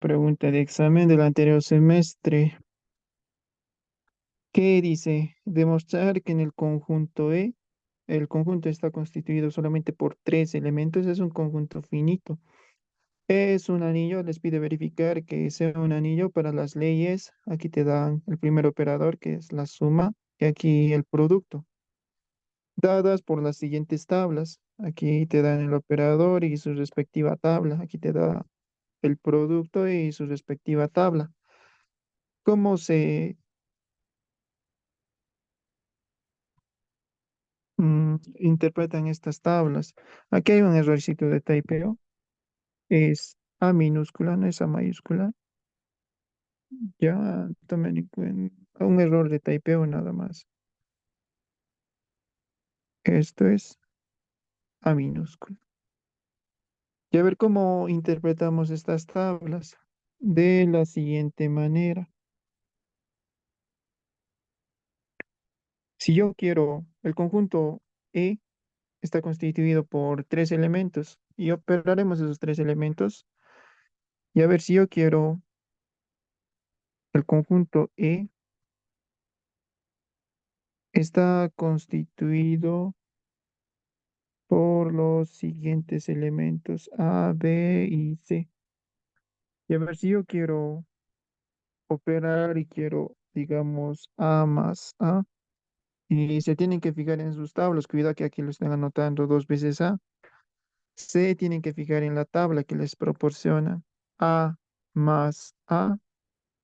pregunta de examen del anterior semestre. ¿Qué dice? Demostrar que en el conjunto E, el conjunto está constituido solamente por tres elementos, es un conjunto finito. Es un anillo, les pide verificar que sea un anillo para las leyes. Aquí te dan el primer operador, que es la suma, y aquí el producto, dadas por las siguientes tablas. Aquí te dan el operador y su respectiva tabla. Aquí te da el producto y su respectiva tabla. ¿Cómo se interpretan estas tablas? Aquí hay un errorcito de typeo. Es A minúscula, no es A mayúscula. Ya tomen en cuenta un error de typeo nada más. Esto es A minúscula. Y a ver cómo interpretamos estas tablas. De la siguiente manera. Si yo quiero el conjunto E está constituido por tres elementos y operaremos esos tres elementos. Y a ver si yo quiero el conjunto E está constituido por los siguientes elementos A, B y C. Y a ver si yo quiero operar y quiero, digamos, A más A. Y se tienen que fijar en sus tablas. Cuidado que aquí lo están anotando dos veces A. Se tienen que fijar en la tabla que les proporciona. A más A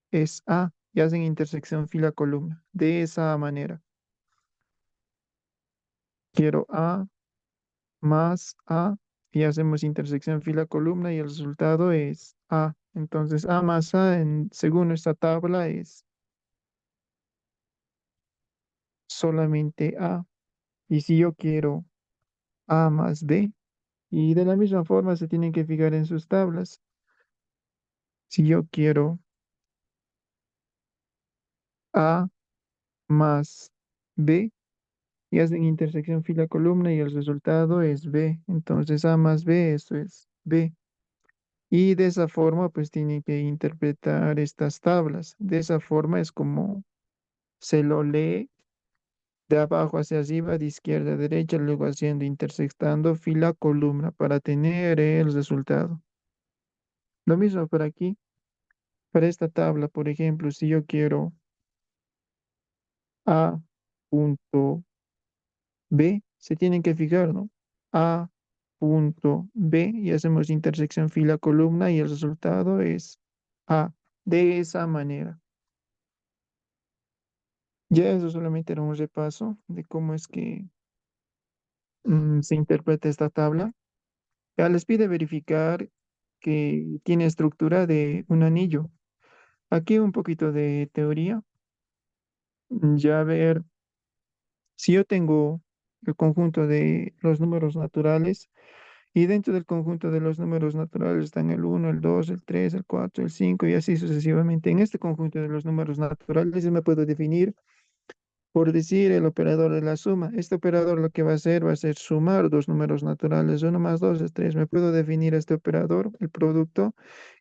es A. Y hacen intersección fila-columna. De esa manera. Quiero A más A y hacemos intersección fila-columna y el resultado es A. Entonces A más A según esta tabla es solamente A. Y si yo quiero A más B, y de la misma forma se tienen que fijar en sus tablas. Si yo quiero A más B y hacen intersección fila-columna y el resultado es B. Entonces A más B, eso es B. Y de esa forma, pues tienen que interpretar estas tablas. De esa forma es como se lo lee de abajo hacia arriba, de izquierda a derecha, luego haciendo, intersectando fila, columna para tener el resultado. Lo mismo para aquí, para esta tabla, por ejemplo, si yo quiero A punto B, se tienen que fijar, ¿no? A punto B y hacemos intersección fila, columna y el resultado es A. De esa manera. Ya eso solamente era un repaso de cómo es que se interpreta esta tabla. Ya les pide verificar que tiene estructura de un anillo. Aquí un poquito de teoría. Ya ver, si yo tengo el conjunto de los números naturales y dentro del conjunto de los números naturales están el uno, el 2, el 3, el 4, el 5 y así sucesivamente. En este conjunto de los números naturales yo me puedo definir por decir el operador de la suma. Este operador lo que va a ser sumar dos números naturales. Uno más dos es tres. Me puedo definir este operador, el producto,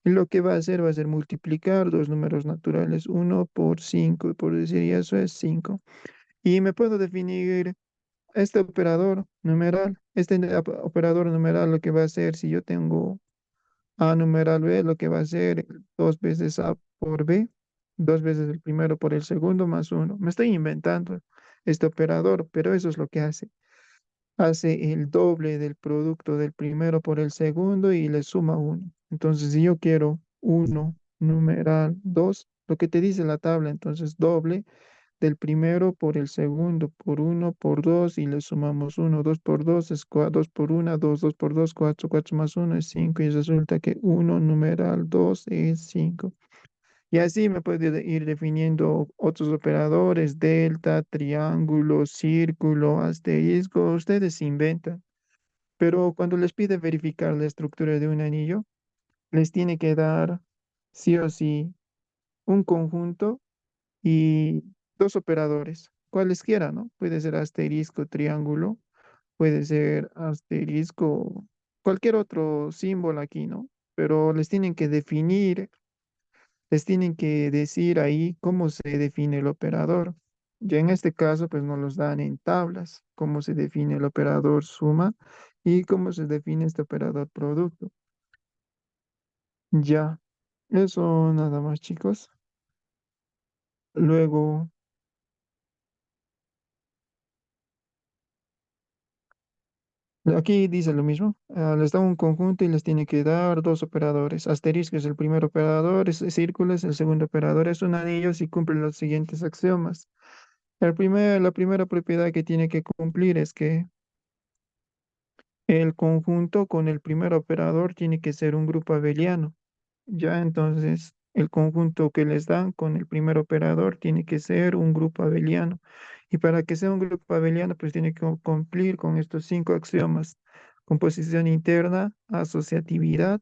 y lo que va a ser multiplicar dos números naturales. Uno por cinco, por decir, y eso es cinco. Y me puedo definir este operador numeral. Este operador numeral lo que va a hacer, si yo tengo a numeral B, lo que va a ser dos veces A por B, dos veces el primero por el segundo más uno. Me estoy inventando este operador, pero eso es lo que hace. Hace el doble del producto del primero por el segundo y le suma uno. Entonces, si yo quiero uno numeral 2, lo que te dice la tabla, entonces doble del primero por el segundo, por uno, por dos, y le sumamos uno, dos por dos es dos por una, dos, dos por dos, cuatro, cuatro más uno es cinco, y resulta que uno numeral dos es cinco. Y así me puede ir definiendo otros operadores, delta, triángulo, círculo, asterisco, ustedes inventan. Pero cuando les pide verificar la estructura de un anillo, les tiene que dar sí o sí un conjunto y dos operadores, cualesquiera, ¿no? Puede ser asterisco, triángulo, puede ser asterisco, cualquier otro símbolo aquí, ¿no? Pero les tienen que definir les tienen que decir ahí cómo se define el operador. Ya en este caso, pues nos los dan en tablas, cómo se define el operador suma y cómo se define este operador producto. Ya, eso nada más, chicos. Luego, aquí dice lo mismo. Les da un conjunto y les tiene que dar dos operadores. Asterisco es el primer operador, círculo es el segundo operador. Es un anillo si cumple los siguientes axiomas. La primera propiedad que tiene que cumplir es que el conjunto con el primer operador tiene que ser un grupo abeliano. Ya entonces, el conjunto que les dan con el primer operador tiene que ser un grupo abeliano. Y para que sea un grupo abeliano, pues tiene que cumplir con estos cinco axiomas: composición interna, asociatividad,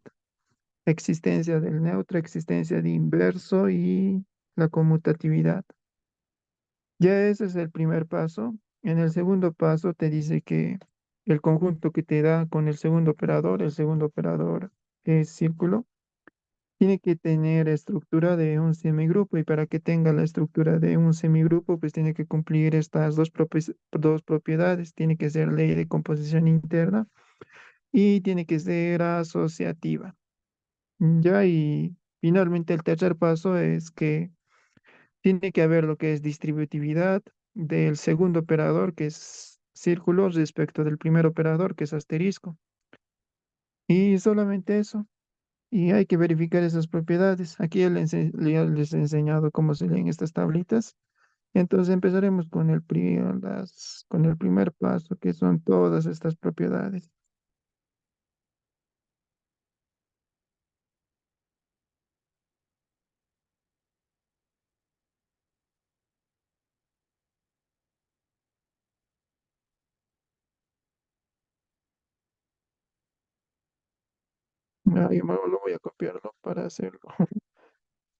existencia del neutro, existencia de inverso y la conmutatividad. Ya ese es el primer paso. En el segundo paso te dice que el conjunto que te da con el segundo operador es círculo, tiene que tener estructura de un semigrupo y para que tenga la estructura de un semigrupo, pues tiene que cumplir estas dos propiedades. Tiene que ser ley de composición interna y tiene que ser asociativa. Ya, y finalmente el tercer paso es que tiene que haber lo que es distributividad del segundo operador, que es círculo, respecto del primer operador, que es asterisco. Y solamente eso. Y hay que verificar esas propiedades. Aquí ya les he enseñado cómo se leen estas tablitas. Entonces empezaremos con con el primer paso, que son todas estas propiedades. Yo lo voy a copiarlo para hacerlo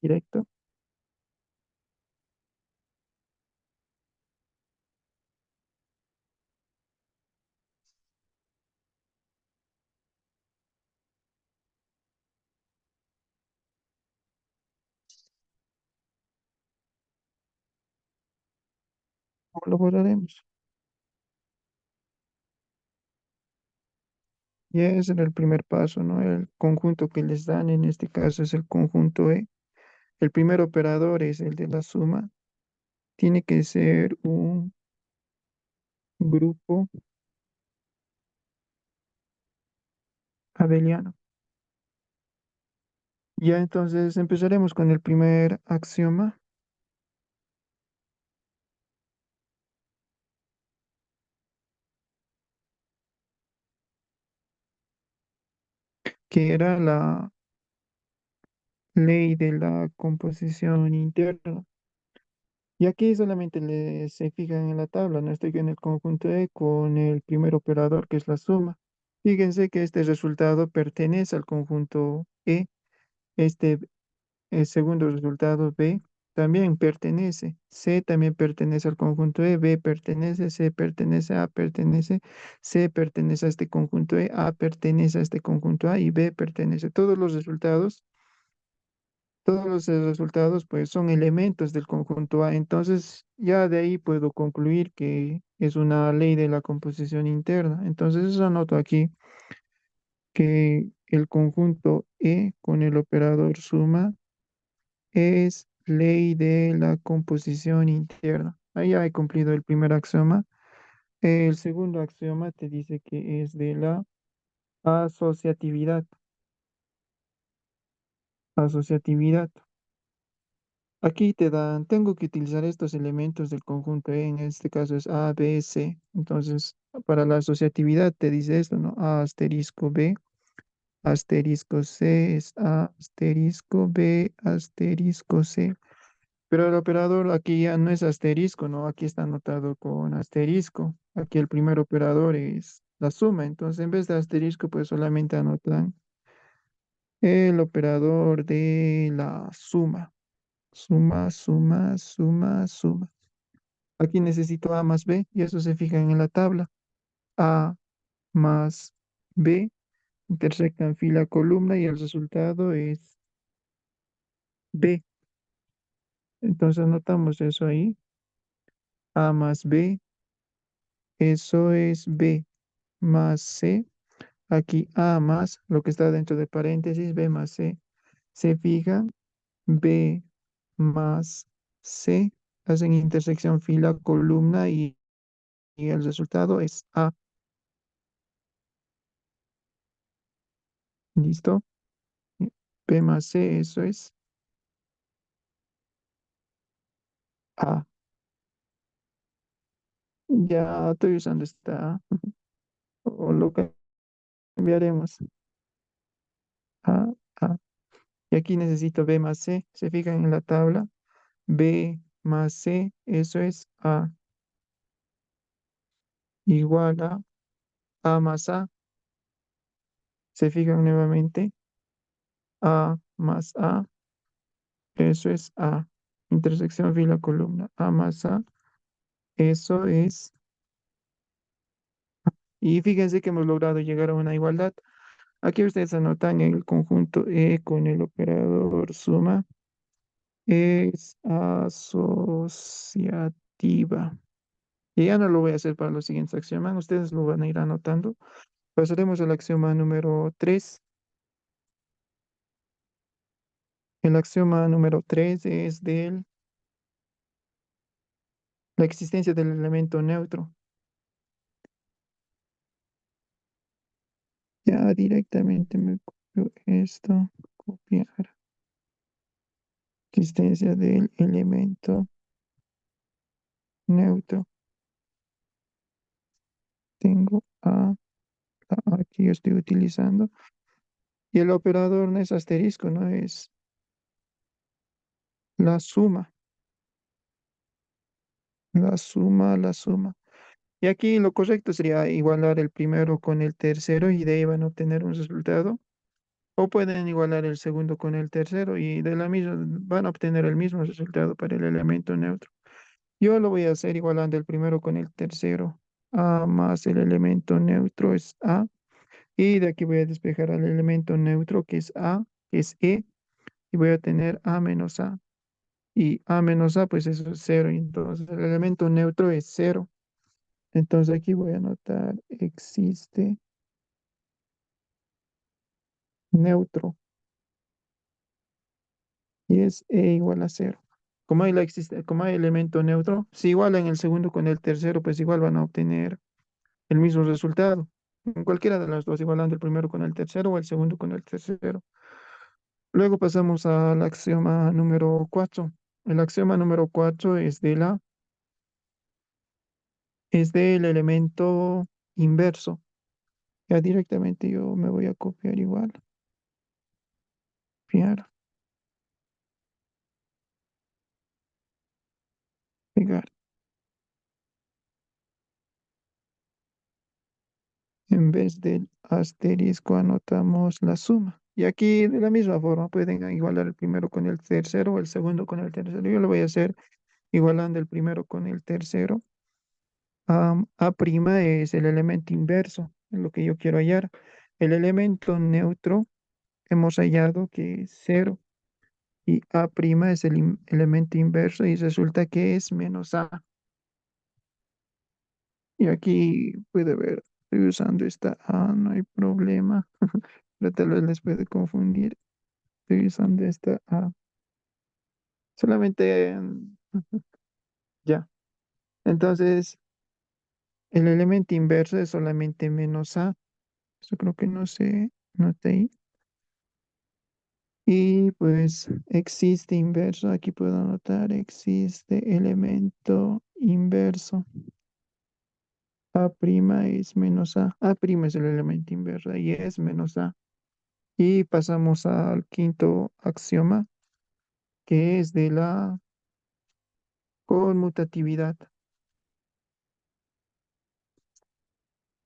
directo. ¿Cómo lo borraremos? Y ese era el primer paso, ¿no? El conjunto que les dan en este caso es el conjunto E. El primer operador es el de la suma. Tiene que ser un grupo abeliano. Ya entonces empezaremos con el primer axioma, que era la ley de la composición interna. Y aquí solamente se fijan en la tabla, no estoy en el conjunto E con el primer operador, que es la suma. Fíjense que este resultado pertenece al conjunto E. Este El segundo resultado, B, también pertenece. C también pertenece al conjunto E. B pertenece, C pertenece, A pertenece, C pertenece a este conjunto E, A pertenece a este conjunto A y B pertenece. Todos los resultados pues son elementos del conjunto A. Entonces ya de ahí puedo concluir que es una ley de la composición interna. Entonces eso anoto aquí, que el conjunto E con el operador suma es ley de la composición interna. Ahí ya he cumplido el primer axioma. El segundo axioma te dice que es de la asociatividad. Asociatividad. Aquí te dan, tengo que utilizar estos elementos del conjunto E, en este caso es A, B, C. Entonces, para la asociatividad te dice esto, ¿no? A asterisco B, asterisco C es A asterisco B, asterisco C. Pero el operador aquí ya no es asterisco, ¿no? Aquí está anotado con asterisco. Aquí el primer operador es la suma. Entonces, en vez de asterisco, pues solamente anotan el operador de la suma. Suma, suma, suma, suma. Aquí necesito A más B y eso se fija en la tabla. A más B intersectan fila columna y el resultado es B. Entonces anotamos eso ahí. A más B, eso es B más C. Aquí A más lo que está dentro de paréntesis, B más C. Se fijan, B más C hacen intersección fila, columna y el resultado es A. ¿Listo? B más C, eso es A. Ya estoy usando esta A, o lo cambiaremos a A. Y aquí necesito B más C. Se fijan en la tabla. B más C, eso es A, igual a más A. Se fijan nuevamente. A más A, eso es A. Intersección fila columna. A más A, eso es. Y fíjense que hemos logrado llegar a una igualdad. Aquí ustedes anotan el conjunto E con el operador suma. Es asociativa. Y ya no lo voy a hacer para los siguientes axiomas. Ustedes lo van a ir anotando. Pasaremos al axioma número 3. El axioma número 3 es de la existencia del elemento neutro. Ya directamente me copio esto, copiar. Existencia del elemento neutro. Tengo A que yo estoy utilizando. Y el operador no es asterisco, no es la suma. La suma. Y aquí lo correcto sería igualar el primero con el tercero y de ahí van a obtener un resultado. O pueden igualar el segundo con el tercero y de la misma van a obtener el mismo resultado para el elemento neutro. Yo lo voy a hacer igualando el primero con el tercero. A más el elemento neutro es A. Y de aquí voy a despejar al elemento neutro que es A, que es E. Y voy a tener A menos A. Y A menos A, pues eso es cero. Y entonces el elemento neutro es cero. Entonces aquí voy a anotar existe neutro. Y es E igual a cero. Como hay elemento neutro, si igualan el segundo con el tercero, pues igual van a obtener el mismo resultado. En cualquiera de las dos, igualando el primero con el tercero o el segundo con el tercero. Luego pasamos al axioma número 4. El axioma número 4 es del elemento inverso. Ya directamente yo me voy a copiar igual. Copiar, pegar. En vez del asterisco anotamos la suma. Y aquí de la misma forma pueden igualar el primero con el tercero o el segundo con el tercero. Yo lo voy a hacer igualando el primero con el tercero. A' es el elemento inverso, es lo que yo quiero hallar. El elemento neutro hemos hallado que es cero y A' es el elemento inverso y resulta que es menos A. Y aquí puede ver, estoy usando esta A, no hay problema, pero tal vez les puede confundir. Estoy usando esta A. Solamente, ya. Entonces, el elemento inverso es solamente menos A. Eso creo que no se nota ahí. Y pues existe inverso, aquí puedo anotar, existe elemento inverso. A' es menos A. A' es el elemento inverso y es menos A. Y pasamos al quinto axioma, que es de la conmutatividad.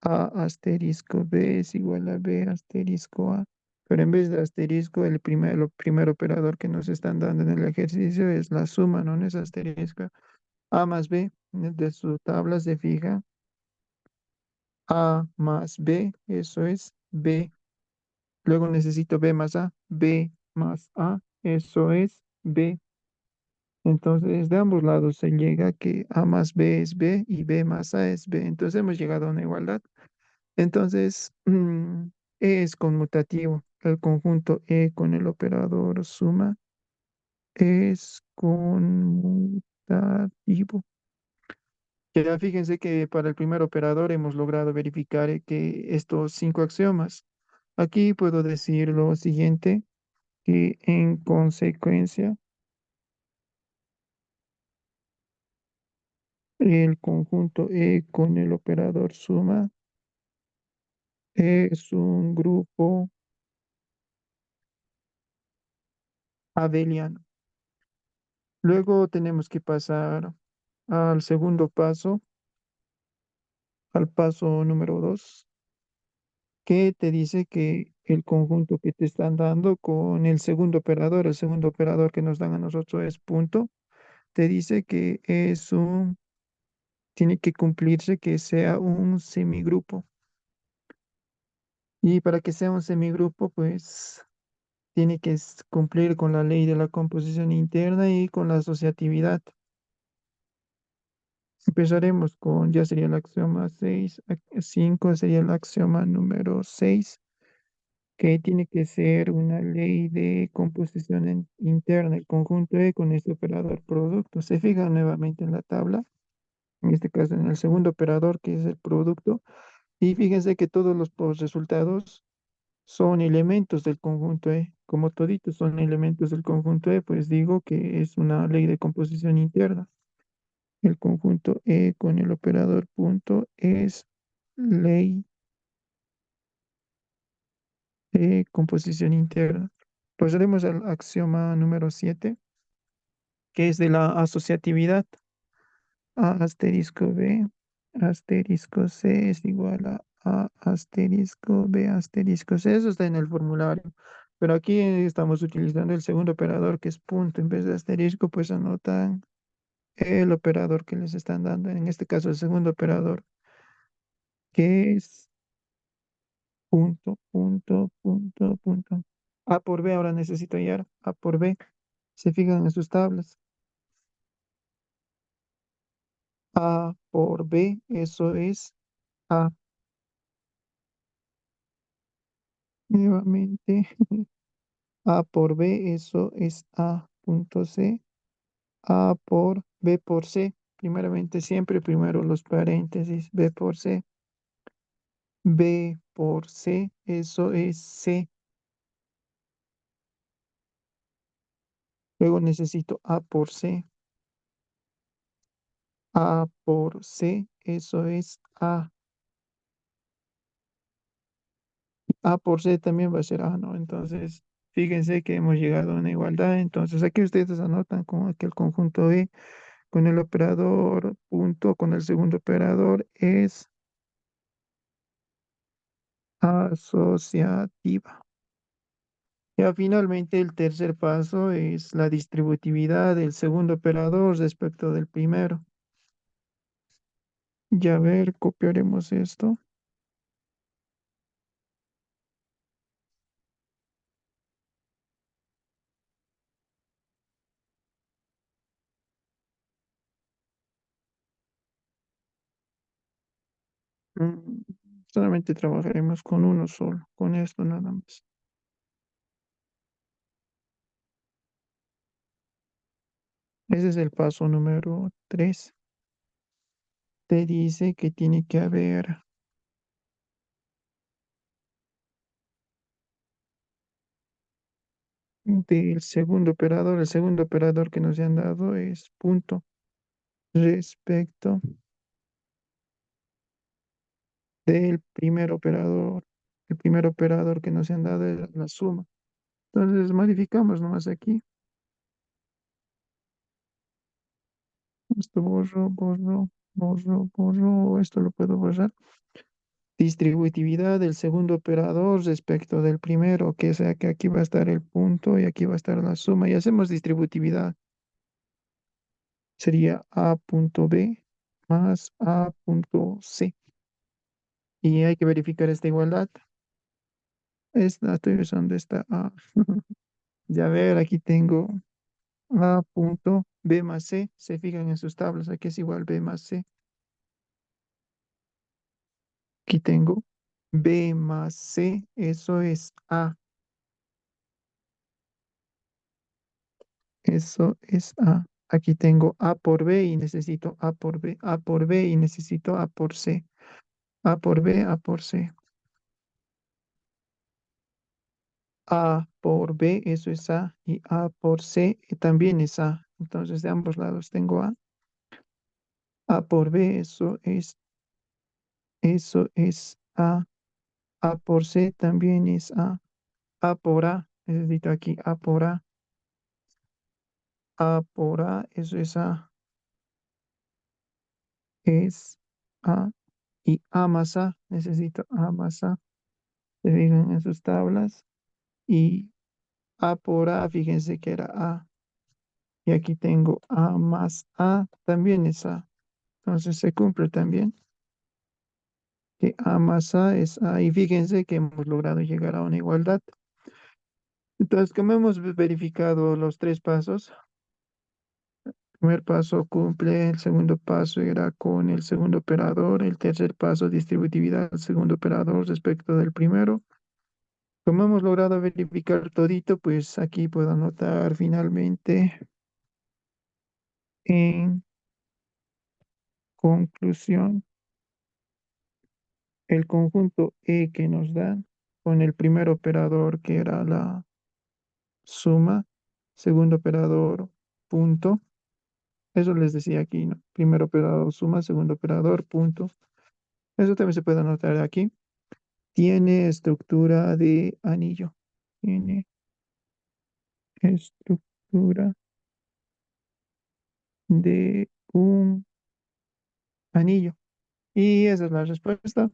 A asterisco B es igual a B asterisco A. Pero en vez de asterisco, el primer operador que nos están dando en el ejercicio es la suma, no es asterisco. A más B, de su tabla se fija A más B, eso es B. Luego necesito B más A, B más A, eso es B. Entonces, de ambos lados se llega a que A más B es B y B más A es B. Entonces, hemos llegado a una igualdad. Entonces, E es conmutativo. El conjunto E con el operador suma es conmutativo. Ya fíjense que para el primer operador hemos logrado verificar que estos cinco axiomas. Aquí puedo decir lo siguiente, que en consecuencia el conjunto E con el operador suma es un grupo abeliano. Luego tenemos que pasar al segundo paso, al paso número 2, que te dice que el conjunto que te están dando con el segundo operador que nos dan a nosotros es punto, te dice que tiene que cumplirse que sea un semigrupo. Y para que sea un semigrupo, pues tiene que cumplir con la ley de la composición interna y con la asociatividad. Empezaremos con, ya sería el axioma 6, 5 sería el axioma número 6, que tiene que ser una ley de composición interna, el conjunto E con este operador producto. Se fijan nuevamente en la tabla, en este caso en el segundo operador, que es el producto, y fíjense que todos los resultados son elementos del conjunto E. Como toditos son elementos del conjunto E, pues digo que es una ley de composición interna. El conjunto E con el operador punto es ley de composición interna. Pasaremos al axioma número 7, que es de la asociatividad. A asterisco B asterisco C es igual a asterisco B asterisco C. Eso está en el formulario. Pero aquí estamos utilizando el segundo operador, que es punto. En vez de asterisco, pues anotan el operador que les están dando. En este caso, el segundo operador, que es punto, punto, punto, punto. A por B, ahora necesito hallar A por B. Se fijan en sus tablas. A por B, eso es A. Nuevamente, A por B, eso es A punto C. A por B por C. Primeramente, siempre primero los paréntesis. B por C. B por C, eso es C. Luego necesito A por C. A por C, eso es A. A por C también va a ser A, ¿no? Entonces, fíjense que hemos llegado a una igualdad. Entonces, aquí ustedes anotan como que el conjunto E con el operador punto, con el segundo operador es asociativa. Ya finalmente el tercer paso es la distributividad del segundo operador respecto del primero. Ya ver, copiaremos esto. Mm, Solamente trabajaremos con uno solo, con esto nada más. Ese es el paso número 3. Te dice que tiene que haber del segundo operador. El segundo operador que nos han dado es punto respecto del primer operador. El primer operador que nos han dado es la suma. Entonces modificamos nomás aquí. Esto borro, borro, borro, borro. Esto lo puedo borrar. Distributividad del segundo operador respecto del primero, que sea que aquí va a estar el punto y aquí va a estar la suma. Y hacemos distributividad. Sería A punto B más A punto C. Y hay que verificar esta igualdad. Estoy usando esta A. Ya ver, aquí tengo A punto B más C, se fijan en sus tablas, aquí es igual B más C. Aquí tengo B más C, eso es A, eso es A. Aquí tengo A por B y necesito A por B, A por B y necesito A por C, A por B, A por C. A por B, eso es A, y A por C también es A. Entonces, de ambos lados tengo A. A por B, eso es A. A por C también es A. A por A, necesito aquí A por A. A por A, eso es A. Y A más A, necesito A más A. Se fijan en sus tablas. Y A por A, fíjense que era A. Y aquí tengo A más A, también es A. Entonces se cumple también que A más A es A. Y fíjense que hemos logrado llegar a una igualdad. Entonces, como hemos verificado los tres pasos, primer paso cumple, el segundo paso era con el segundo operador, el tercer paso distributividad del segundo operador respecto del primero. Como hemos logrado verificar todito, pues aquí puedo anotar finalmente en conclusión el conjunto E que nos dan con el primer operador que era la suma, segundo operador punto. Eso les decía aquí, ¿no? Primer operador suma, segundo operador punto. Eso también se puede anotar aquí. Tiene estructura de anillo. Tiene estructura de un anillo. Y esa es la respuesta.